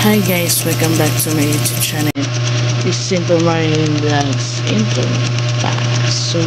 Hi guys, welcome back to my YouTube channel. This is Simple Marine Vlogs intro. So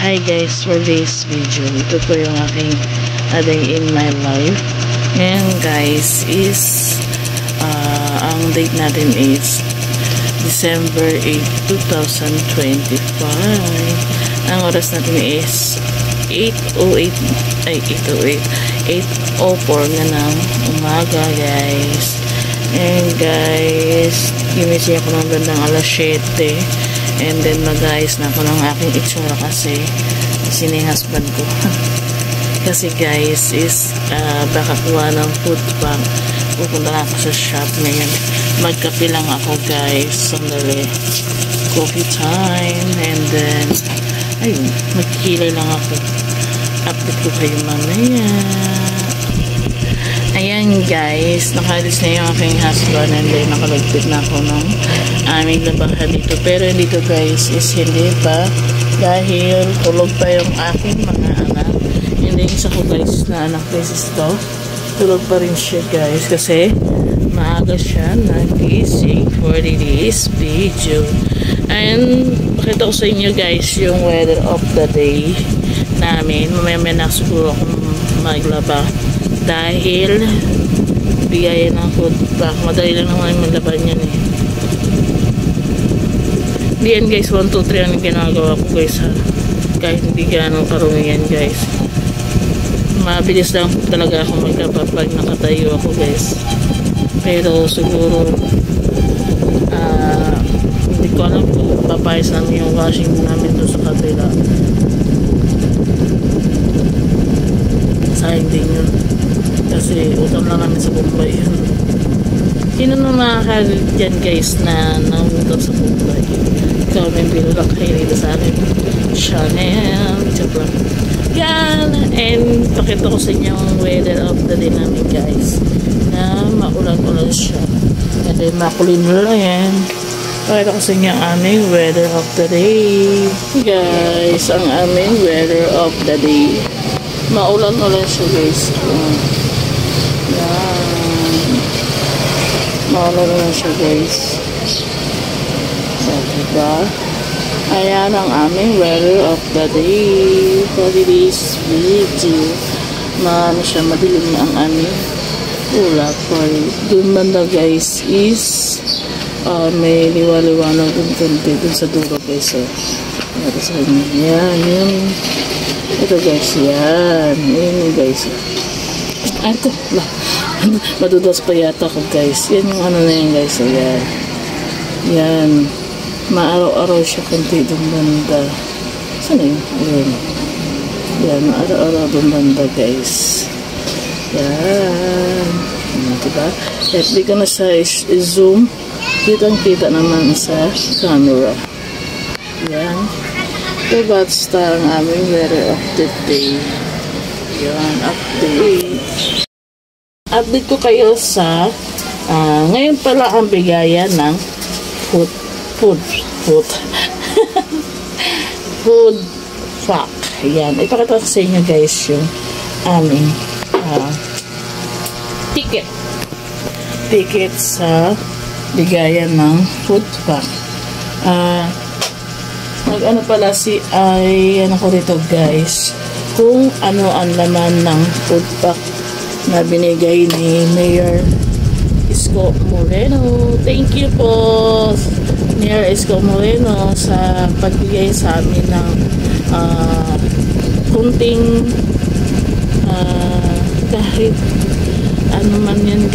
hi guys, for this video, ito po yung aking a day in my life. Ngayon guys is ang date natin is December 8, 2025. Ang oras natin is 8:04 na ng umaga guys. And guys, ginising ako ng bandang alas 7. And then mag-ayos na ako ng aking itsura kasi sini husband ko. Kasi guys is baka kuha ng food pack. Pupunta na ako sa shop ngayon. Magkape lang ako guys. Sandali. Coffee time. And then ayun, magkilay lang ako. Update ko kayo mamaya. Ayan guys, nakalis na yung aking husband and then nakalagpit na ako ng aming labahan dito. Pero dito guys is hindi pa dahil tulog pa yung aking mga anak. Hindi isa ko guys na anak guys to. Tulog pa rin siya guys kasi maaga siya nagising for this video. And pakita ko sa inyo guys yung weather of the day namin. Mamaya na siguro akong maglaba. Dahil bigayan ng food pack. Madali lang naman maglaban yan eh. Hindi yan guys, 1, 2, 3 ang ginagawa ko guys ha. Kahit hindi ganong karumi yan guys. Mabilis lang talaga ako maglaba pag nakatayo ako guys. Pero siguro hindi ko alam kung papayos namin yung washing namin doon sa kabila. Sayang din yun. Kasi utang lang namin sa Bombay yun. Sino na makakalit dyan guys na nangutang sa Bombay? Comment below lang kayo dito sa akin channel. Yan. And pakita ko sa inyo ang weather of the day namin guys. Na maulan-ulan siya. And then makulin lang yan. Pakita ko sa inyo ang aming weather of the day. Guys, ang aming weather of the day. Maulan-ulan siya guys. Yan. Maulan-ulan siya guys. So, diba? Ayan ang aming weather of the day for this video. Maano siya, madilim na ang aming ulap. Dun banda guys is may liwa-liwanag dun konti dun sa dulo guys. Ito sa inyo. Yan, yung ito guys, yan. Yan guys. Ay, ito. Madudas pa yata ko guys. Yan yung ano na yan guys. Yan. Yan. Maaraw-araw siya konti dun banda. Saan yun? Yan. Yan. Maaraw-araw dun banda guys. Yan. Diba? At di ko na sa zoom. Kitang-kita naman sa camera. Yan. So that's ang aming weather of the day. Yan, update. Update ko kayo sa ngayon pala ang bigayan ng food pack. Yan, ipakita ko sa inyo guys yung aming ticket sa bigayan ng food pack. Ano pala ano ko rito guys, kung ano ang laman ng food pack na binigay ni Mayor Isko Moreno. Thank you po Mayor Isko Moreno sa pagbigay sa amin ng kunting kahit ano man yan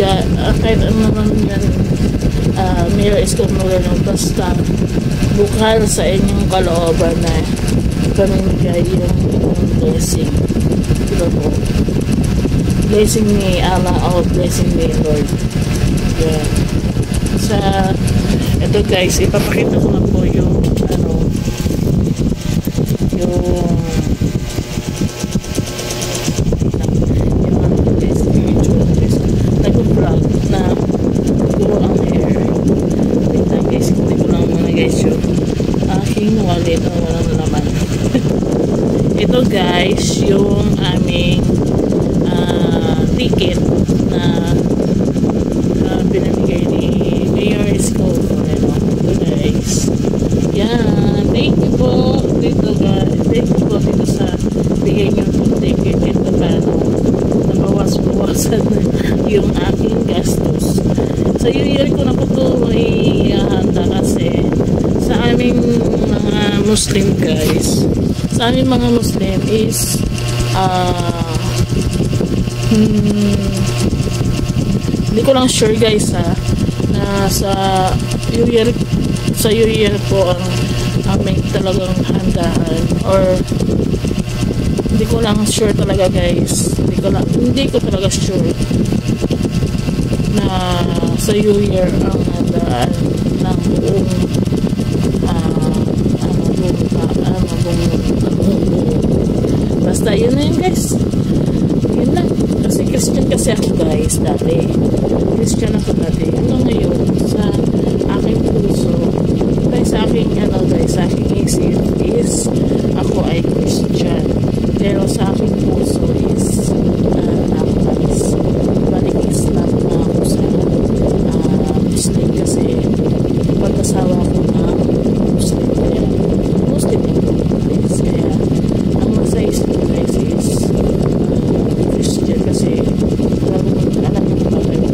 kahit ano man yan Mayor Isko Moreno, basta bukal sa inyong kalooban na pamimigay yung blessing. Diba po? Blessing ni Allah o blessing ni Lord. Yeah. Sa ito guys, ipapakita ko na po yung wallet o walang laman. Ito guys, yung aming ticket na pinamigay ni Mayor Isko. Ito guys. Yan. Thank you po dito guys. Thank you po dito sa bigay nyo itong ticket. Ito paano nabawas-bawasan yung aking gastos. Sa year ko na po ito ihahanda kasi sa aming mga Muslim guys, sa aming mga Muslim is hindi ko lang sure guys na sa New Year po ang aming talagang handaan, or hindi ko lang sure talaga guys, hindi ko talaga sure na sa New Year ang handaan ng buong basta yun na yun guys, yun lang. Kasi Christian kasi ako guys dati, Christian ako dati. Hanggang ngayon sa aking puso, sa aking sa aking isip is ako ay Christian, pero sa aking puso is balik Islam na ako sa Muslim kasi pag-asawa ko na Muslim, kaya Muslim ako guys. Kaya ang nasa isip ko guys is Christian kasi alam mo ba kayo,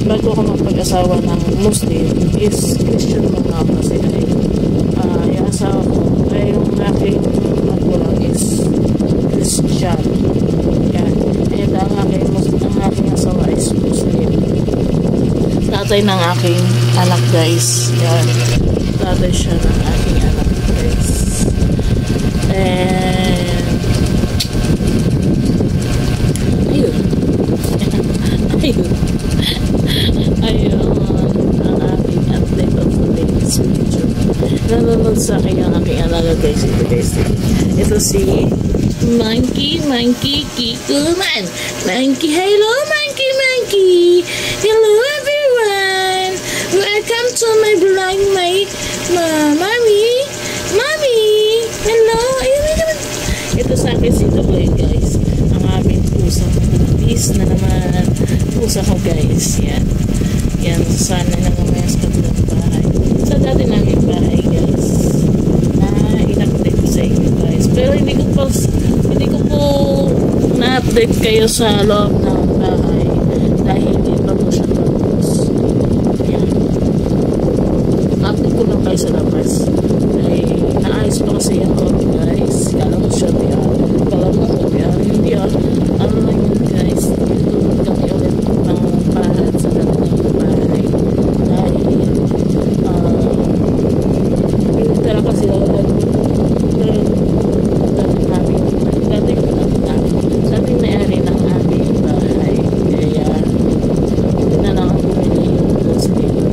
bago ako magpag-asawa ng Muslim is Christian mga kasi yung asawa ko ay yung aking magulang is Christian. Yan. And ang aking asawa is Muslim. Tatay ng aking anak guys. Yan. Tatay siya ng aking anak guys. And ayun. Ayun ang aking update of the latest video. Nanonood sa akin ang aking alaga guys. Ito si Monkey Kikuman. Monkey, hello Monkey. Hello everyone. Welcome to my vlog, my mommy. Hello. Ayun. Ito sa akin si Taboy guys. Ang aming pusa. Peace na naman. Pusa ko guys. Yan. Sana lang naman sa kabilang bahay. Sa dati namin bahay guys. In-update ko sa inyo guys. Pero hindi ko po na-update kayo sa loob ng bahay dahil hindi pa po siya tapos. Yan. Update ko lang kayo sa labas. Ay, naayos pa kasi yung loob guys. Kala mo siya hindi ano lang yun guys. Tutulog kami ulit ng bahay sa dati ng bahay. Dahil pinitara kasi dating may-ari ng aming bahay. Kaya hindi na lang ang bumili yung goods dito.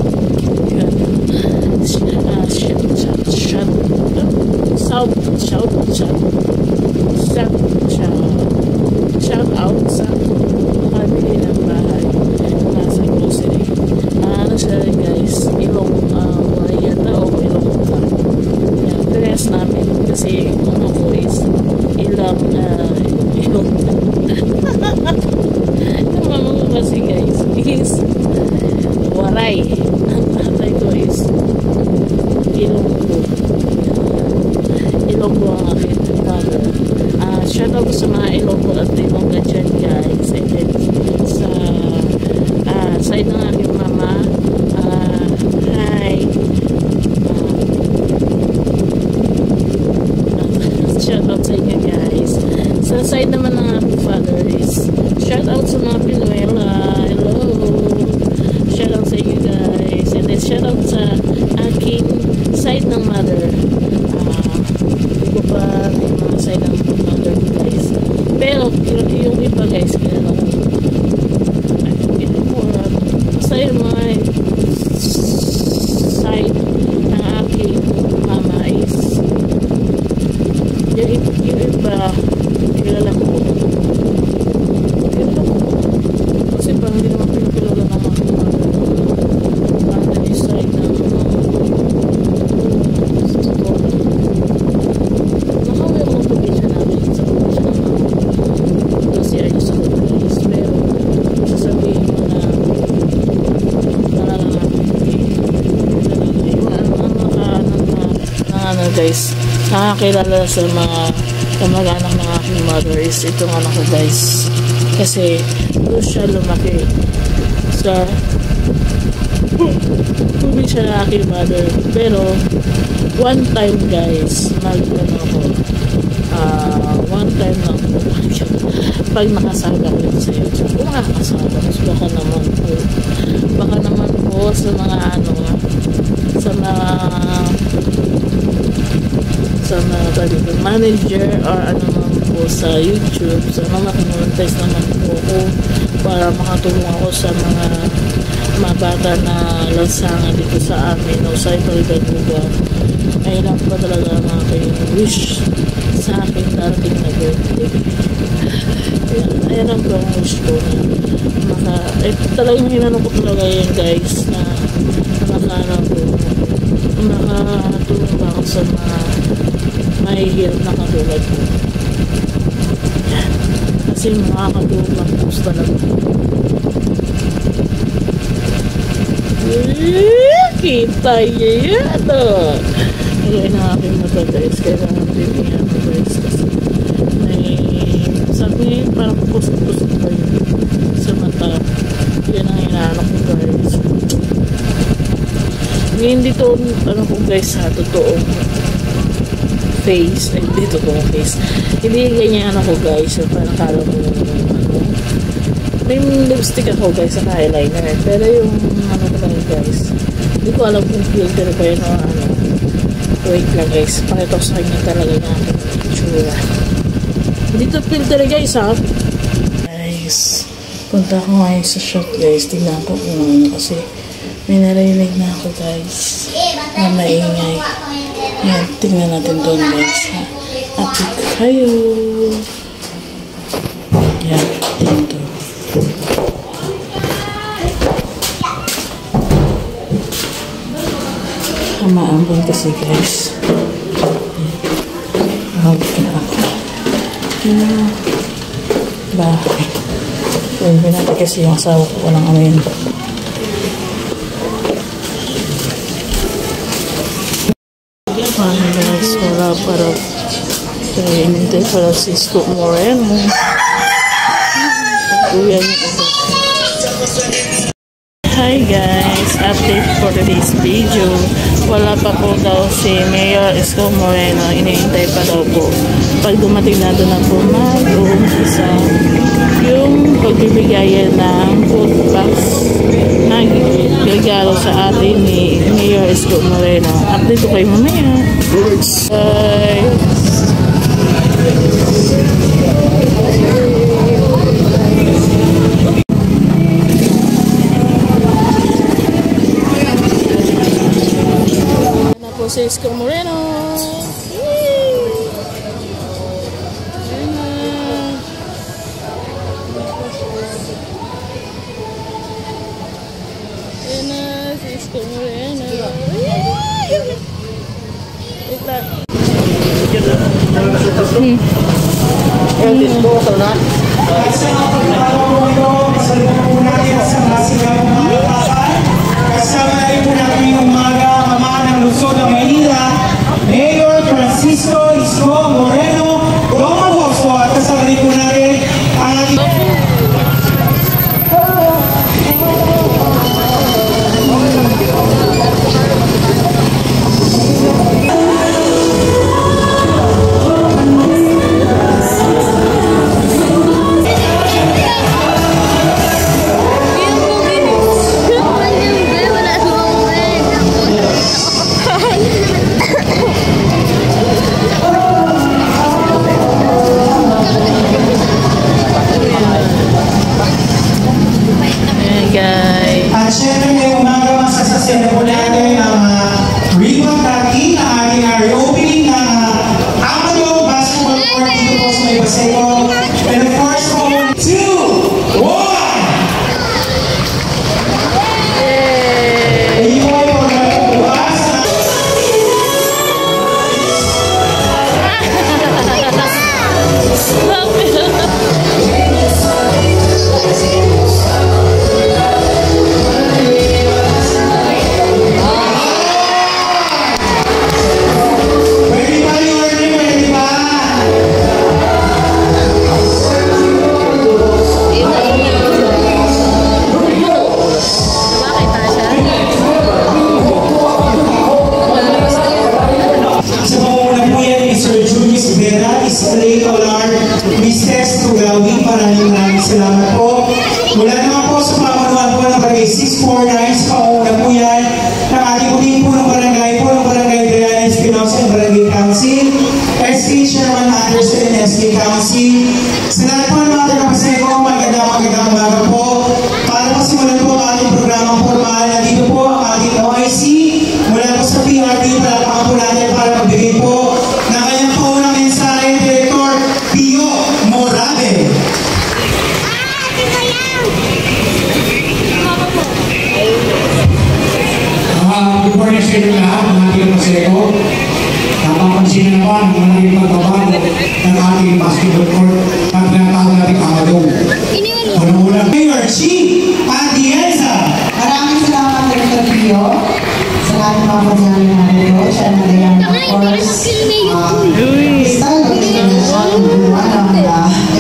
Shout out sa nakabili ng bahay nasa grocery. Ano siya guys, ilong yata o ilong ka. Dress namin kasi kung ako is ilong yung mama ko kasi guys is waray. Ang tatay ko is Ilonggo ang aking father. Shout out sa mga Ilonggo at Ilongga dyan guys. And then sa side ng aking mama, hi. Shout out sa inyo guys. Sa side naman ng aking father is shout out sa mga Pinuela. Hello. Shout out sa inyo guys. And then shout out sa aking side ng mother. Hindi ko pa yung mga side ng mother guys. Pero yung iba guys, kilala ko. Basta yung mga side ng aking mama is yung iba kilala ko. Kasi parang hindi naman pinakilala ng aking mother. Parang yung side ng guys, nakakilala sa mga kamag-anak ng aking mother is itong anak ko guys. Kasi doon siya lumaki sa probinsya ng aking mother. Pero one time guys, one time lang po pag nakasama ko yun sa YouTube, kung makakasama ko, baka naman po sa mga manager or ano man po sa YouTube, so makimonetize naman po ako para makatulong ako sa mga bata na lansangan dito sa amin o sa ibang lugar. Ayun lang po talaga ang aking wish sa aking darating na birthday. Ayan ang po ang wish ko na talagang hinanong ko talaga yan guys, na nakatulong ba ako sa mga mahihirap na katulad ko. Kasi makakatulong lang po talaga. Kita yan o. Ngayon ang aking mata guys, kailangan din yan guys, kasi sabi ngayon parang kusot-kusot pa yun sa mata. Yan ang hinahanap ko guys. Ngayon dito ano ko guys, sa totoong face, hindi totoong face, hindi ganyan ano ko guys, parang kala mo may lipstick ako guys sa eyeliner, pero yung ano ko lang guys, hindi ko alam kung filter ba yun o ano. Wait lang guys, pakita ko sa kanya talaga yung aking itsura. Hindi to filter guys ha. Guys, punta ako ngayon sa shop guys, tingnan ko kung ano, kasi may narinig na ako guys na maingay. Yan, tingnan natin doon guys ha. Update ko kayo. Yan, dito. Maambon kasi guys. Hawag na ako. Bahay. Pwede natin kasi yung asawa ko walang amin. Guys, wala para kaya inintay para si Isko Moreno. Kuya niya. Hi guys, update for today's video. Wala pa po daw si Mayor Isko Moreno, iniintay pa daw po. Pag dumating na doon na po mag-uumpisa yung pagbibigayan ng food box na regalo sa atin ni Mayor Isko Moreno. Update ko kayo mamaya. Bye! Si Isko Moreno. Ayan si Isko Moreno. Wait lang. Kasama na rin po natin yung umaga, Mama ng Luzon ng Maynila, Mayor Francisco Isko Moreno, Romagos po, at kasama rin po natin ang Vera, Isalay Olar, Mrs. Tugawi, maraming salamat po. Mula naman po sa pamanuan po ng Barangay 649, sa pauna po yan, ng ating uling po ng Barangay Brian Espinosa and Barangay Council, SK Chairman Anderson and SK Council. Sa lahat po ng mga tagapaseko, magandang umaga po. Para po simulan po ang ating programang formal, nandito po ang ating OIC, mula po sa PRD, palapakan po natin para magbigay po ng kanyang paunang mensahe, Director Pio Morabe. Good morning sa inyo lahat, ng ating paseko. Napapansin na naman ang malaking pagbabago ng ating basketball court at tinatawag natin Amadong. Unang-una, Mayor Chi Atienza. Maraming salamat Director Pio sa lahat ng mga pagdali na nito. Siya na rin, of course, style of integration,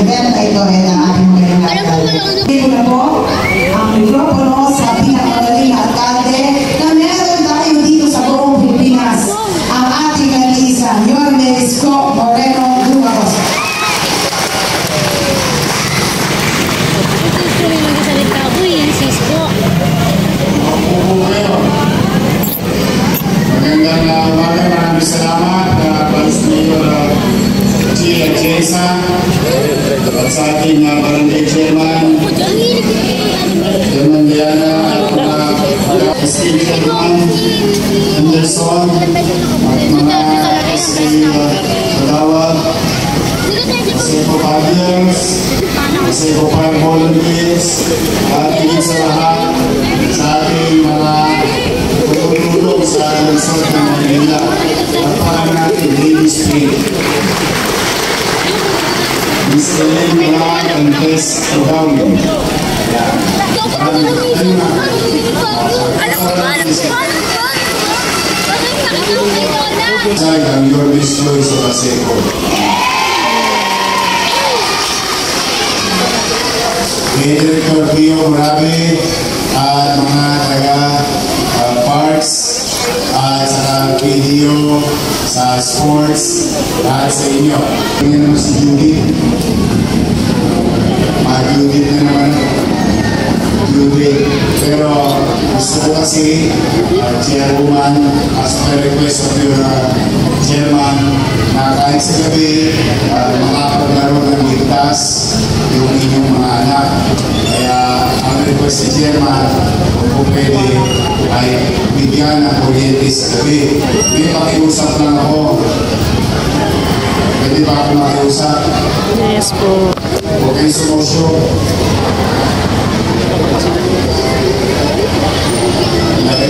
event na ito ay ang ating mga nagkakal. Hindi ko na po ang mikropono sa pinakamagaling na alkalde na meron tayo dito sa buong Pilipinas, ang ating nag-iisa, Yorme Isko Moreno Dumaros. magandang umaga, maraming salamat Palos Mayor G. Jesa at sa ating barangay chairman Chairman Diana at mga SK Chairman Anderson at mga SK Kalawag, SK Padians, SK Fire Volunteers at higit sa lahat sa ating mga tumutulong sa lungsod ng Manila at parang natin Daily Street. Mr. Lim Malang and Tess Ogawin. Ang your best choice sa Paseko. Director Pio Morabe at mga taga-parks at sa video, sa sports, lahat sa inyo. Tingnan naman si Judith. Mag-Judith na naman. Judith. Pero gusto ko kasi, chairwoman, as per request of your chairman, na kahit sa gabi, makapaglaro ng ligtas yung inyong mga anak. Kaya ang request ni chairman, kung pwede, ay bigyan ng kuryente sa gabi. May pakiusap lang ako. Pwede ba ako makiusap? Yes po. Huwag kayong sumosyo.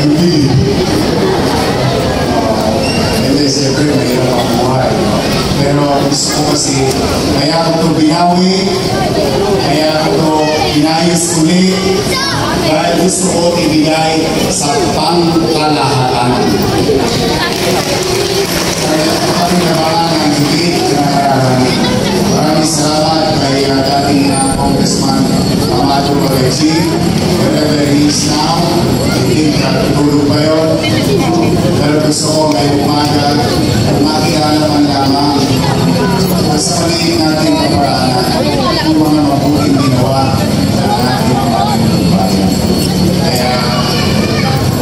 Hindi, siyempre mahirap ang buhay. Pero gusto ko kasi, kaya ako ito binawi, kaya ako ito inayos ulit, dahil gusto ko ibigay sa pangkalahalan. Kaya kami nabangan ng higit na kararami. Maraming salamat kay dating Congressman Amado Barrechi, wherever he is now. Hindi natutulog pa yun. Pero gusto ko ngayong umaga makilala man lamang sa maliit natin kaparaanan yung mga mabuting ginawa ng ating bayan. Kaya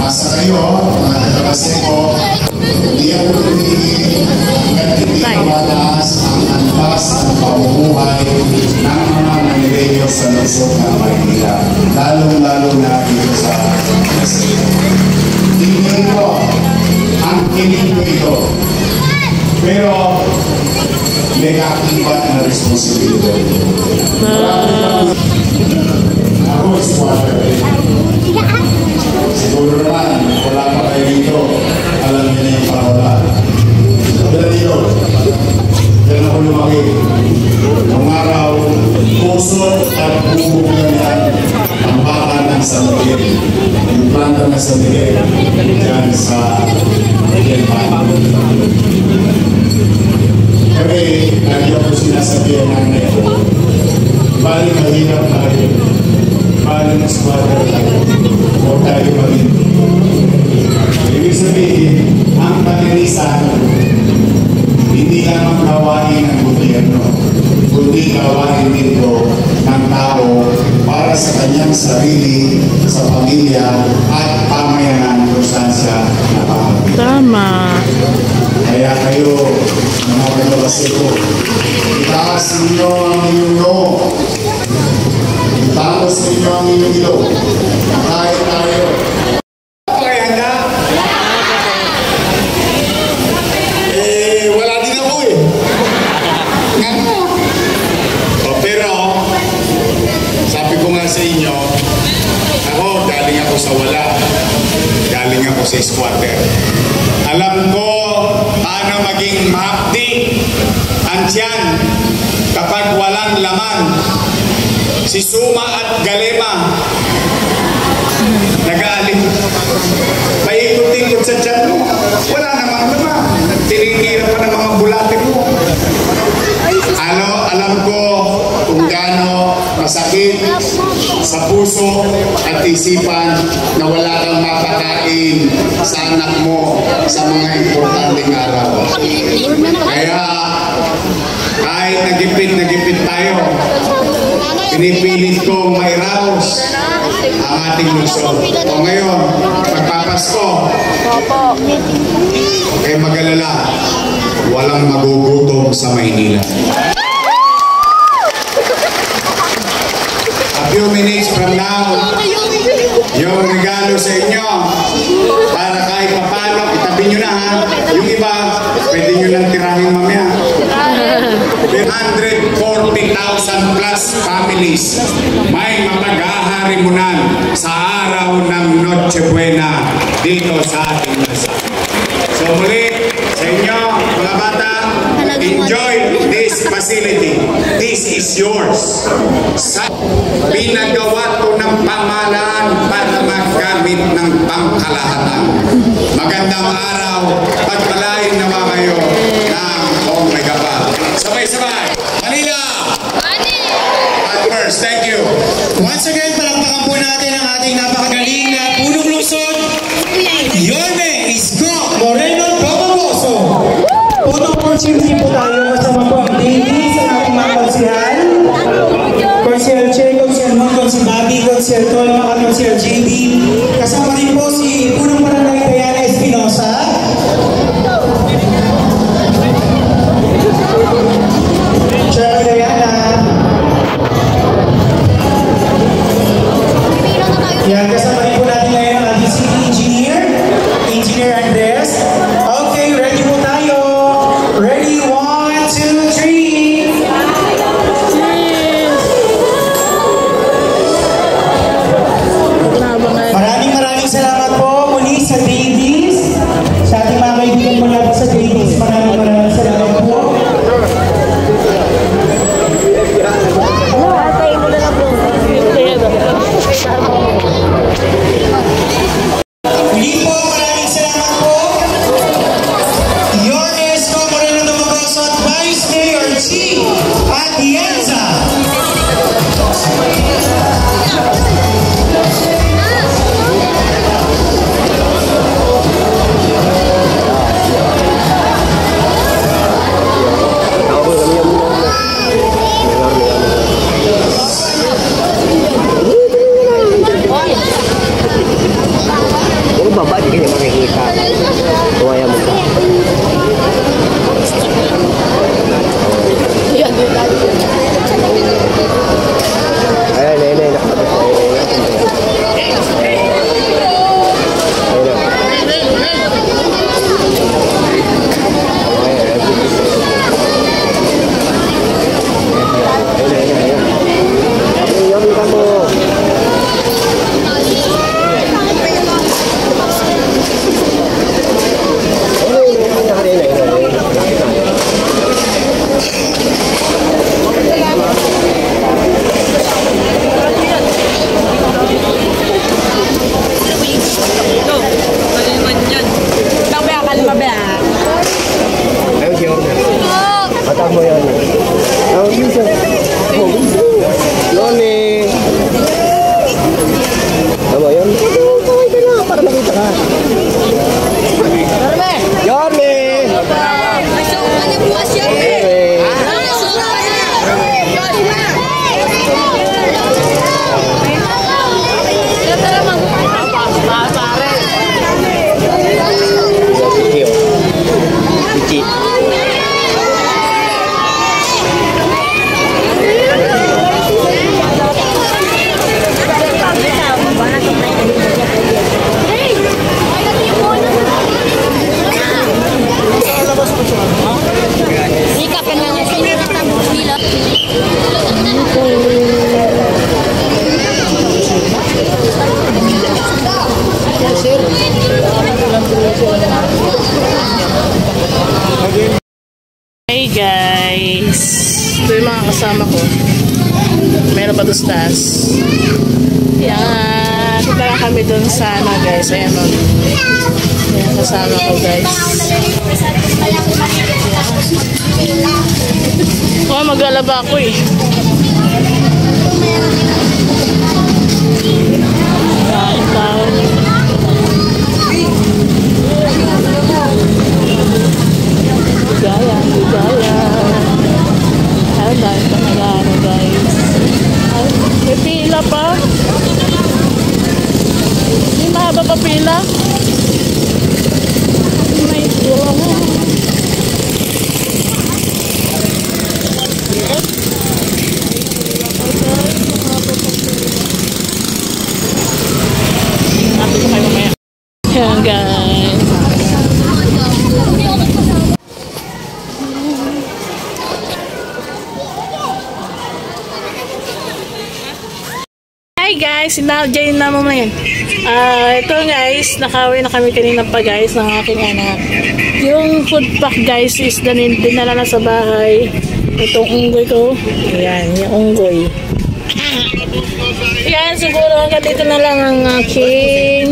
masa kayo, mga taga-Paseko, hindi ako tumingin at hindi mataas ang antas ng pamumuhay ng mga manireyo sa lungsod ng Maynila, lalong-lalo na dito sa Paseko. Tingin ko, ang kinig ko ito, pero may kakibat na responsibilidad. Ako is water. Siguro naman, wala pa kayo dito, alam niyo na yung parola. Wala dito. Diyan ako lumaki. Nung araw, puso at bubog na yan ang baka ng San Miguel. Yung planta ng San Miguel. Diyan sa Gelman. Kami, lagi ako sinasabihan ng neto. Bali mahirap tayo. Bali mas water tayo. Huwag tayo maging. Ibig sabihin, ang panirisan hindi lamang gawain ng gobyerno, kundi gawain dito ng tao para sa kanyang sarili, sa pamilya, at pamayanan kung saan siya nakakapit. Tama. Kaya kayo, mga kalabasi ko, itaas ninyo ang inyong loob. Itapos ninyo ang inyong ilog. Kahit tayo. Okay, handa? Wala din ako eh. Pero, sabi ko nga sa inyo, ako, galing ako sa wala. Galing ako sa squatter. Alam ko paano maging mahapdi ang tiyan kapag walang laman. Si Suma at Galema nag-aaling. Paikot-ikot sa tiyan mo. Wala namang laman. Tinitira pa ng mga bulate mo. Alam ko kung gaano masakit sa puso at isipan na wala kang mapakain sa anak mo sa mga importanteng araw. Kaya kahit nagipit tayo, pinipilit ko mairaos ang ating lungsod. O ngayon, magpapasko, kaya mag-alala, walang magugutom sa Maynila. A few minutes from now, yung regalo sa inyo, para kahit papano, itabi nyo na ha. Yung iba, pwede nyo lang tirahin mamaya. 140,000 plus families may mapag-aharimunan sa araw ng Noche Buena dito sa ating bansa. So muli, sa inyo, mga bata, enjoy this facility. This is yours. Pinagawa ko ng pamahalaan para magamit ng pangkalahatan. Magandang araw, pagpalain naman kayo ng Omega Pa. Sabay-sabay! Manila! At first, thank you. Once again, palakpakan po natin ang ating napakagaling na punong lungsod, Yorme Isko Moreno Babagoso. Punong porsyente po tayo kasama po ang ladies sa ating mga konsihan. Konsihan Che, Konsihan Mon, Konsihan Bobby, Konsihan Tol, mga Konsihan JB. Kasama rin po si Punong Barangay Diana Espinosa. Hey guys, ito yung mga kasama ko. Meron pa tustas. Yan, punta lang kami dun sa ano guys. Ayan o. Ayan, kasama ko guys. Oh, maglalaba ako eh. Ayan, taon. Gaya. Ayun, dahil pa nag-ano guys. Ay, may pila pa. May mahaba pa pila. May pila mo. Napit ko kayo mamaya. Ayan guys. Hi guys, sinadyain na mo yan. Ito guys, nakawin na kami kanina pa guys ng aking anak. Yung food pack guys is dinala na sa bahay. Itong unggoy ko. Ayan, yung unggoy. Yan, siguro hanggang dito na lang ang aking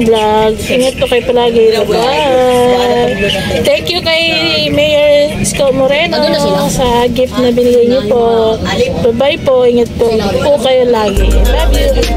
vlog. Ingat po kayo palagi. Bye! Thank you kay Mayor Isko Moreno sa gift na binigay niyo po. Bye-bye po. Ingat po kayo lagi. Love you!